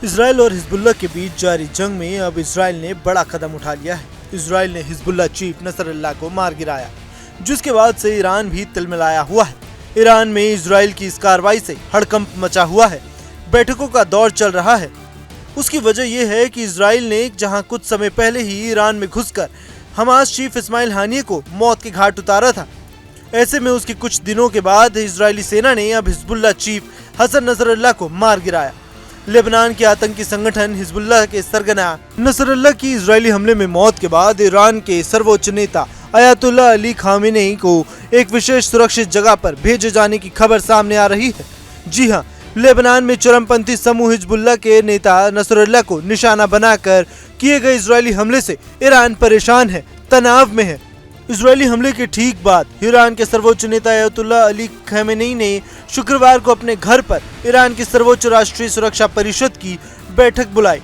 Israel और Hezbollah के बीच जारी जंग में अब इजराइल ने बड़ा कदम उठा लिया है। इजराइल ने हिजबुल्लाह चीफ नसरल्लाह को मार गिराया, जिसके बाद से ईरान भी तिलमिलाया हुआ है। ईरान में इजराइल की इस कार्रवाई से हड़कंप मचा हुआ है। बैठकों का दौर चल रहा है। उसकी वजह यह है कि इजराइल ने जहां कुछ समय पहले ही ईरान में घुसकर हमास चीफ इस्माइल हानिये को मौत के घाट उतारा था, ऐसे में उसके कुछ दिनों के बाद इजरायली सेना ने अब हिजबुल्लाह चीफ हसन नसरल्लाह को मार गिराया। लेबनान के आतंकी संगठन हिजबुल्लाह के सरगना नसरल्लाह की इजरायली हमले में मौत के बाद ईरान के सर्वोच्च नेता अयातुल्लाह अली खामेनेई को एक विशेष सुरक्षित जगह पर भेजे जाने की खबर सामने आ रही है। जी हां, लेबनान में चरमपंथी समूह हिजबुल्लाह के नेता नसरल्लाह को निशाना बनाकर किए गए इजरायली हमले से ईरान परेशान है, तनाव में है। इजरायली हमले के ठीक बाद ईरान के सर्वोच्च नेता अयातुल्लाह अली खामेनेई ने शुक्रवार को अपने घर पर ईरान की सर्वोच्च राष्ट्रीय सुरक्षा परिषद की बैठक बुलाई।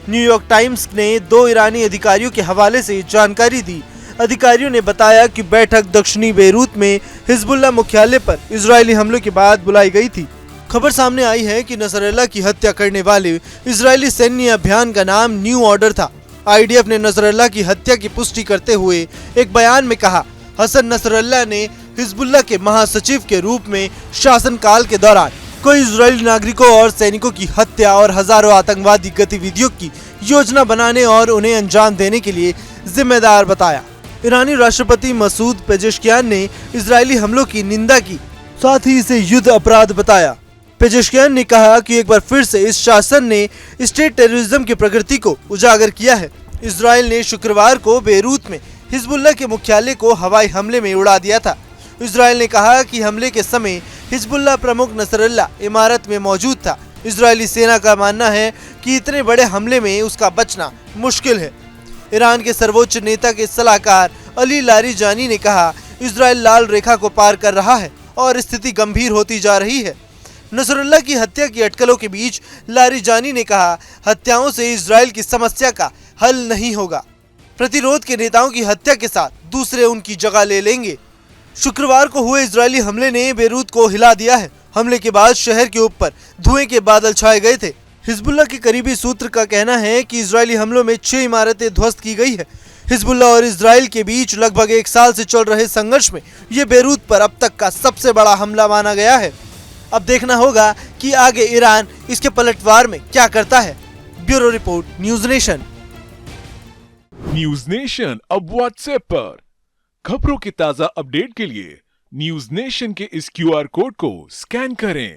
न्यूयॉर्क टाइम्स ने 2 ईरानी अधिकारियों के हवाले से जानकारी दी। अधिकारियों ने बताया कि बैठक दक्षिणी बेरूत में हिजबुल्लाह मुख्यालय पर इजरायली हमलों के बाद बुलाई गई थी। खबर सामने आई है कि नसरल्लाह की हत्या करने वाले इजरायली सैन्य अभियान का नाम न्यू ऑर्डर था। आईडीएफ ने नसरल्लाह की हत्या की पुष्टि करते हुए एक बयान में कहा, हसन नसरल्लाह ने हिजबुल्लाह के महासचिव के रूप में शासनकाल के दौरान कई इजरायली नागरिकों और सैनिकों की हत्या और हजारों आतंकवादी गतिविधियों की योजना बनाने और उन्हें अंजाम देने के लिए जिम्मेदार बताया। ईरानी राष्ट्रपति मसूद पेजेश्कियान ने इजरायली हमलों की निंदा की, साथ ही इसे युद्ध अपराध बताया। पेजेश्कियान ने कहा कि एक बार फिर से इस शासन ने स्टेट टेररिज्म की प्रकृति को उजागर किया है। इजराइल ने शुक्रवार को बेरूत में हिजबुल्लाह के मुख्यालय को हवाई हमले में उड़ा दिया था। इजराइल ने कहा कि हमले के समय हिजबुल्लाह प्रमुख नसरल्लाह इमारत में मौजूद था। इजरायली सेना का मानना है कि इतने बड़े हमले में उसका बचना मुश्किल है। ईरान के सर्वोच्च नेता के सलाहकार अली लारीजानी ने कहा, इजराइल लाल रेखा को पार कर रहा है और स्थिति गंभीर होती जा रही है। नसरल्लाह की हत्या की अटकलों के बीच लारीजानी ने कहा, हत्याओं से इजराइल की समस्या का हल नहीं होगा। प्रतिरोध के नेताओं की हत्या के साथ दूसरे उनकी जगह ले लेंगे। शुक्रवार को हुए इजरायली हमले ने बेरूत को हिला दिया है। हमले के बाद शहर के ऊपर धुएं के बादल छाए गए थे। हिजबुल्लाह के करीबी सूत्र का कहना है कि इजरायली हमलों में 6 इमारतें ध्वस्त की गई है। हिजबुल्लाह और इजराइल के बीच लगभग 1 साल से चल रहे संघर्ष में ये बेरूत पर अब तक का सबसे बड़ा हमला माना गया है। अब देखना होगा कि आगे ईरान इसके पलटवार में क्या करता है। Bureau report, news nation. News nation अब व्हाट्सएप पर खबरों की ताजा अपडेट के लिए न्यूज नेशन के इस QR कोड को स्कैन करें।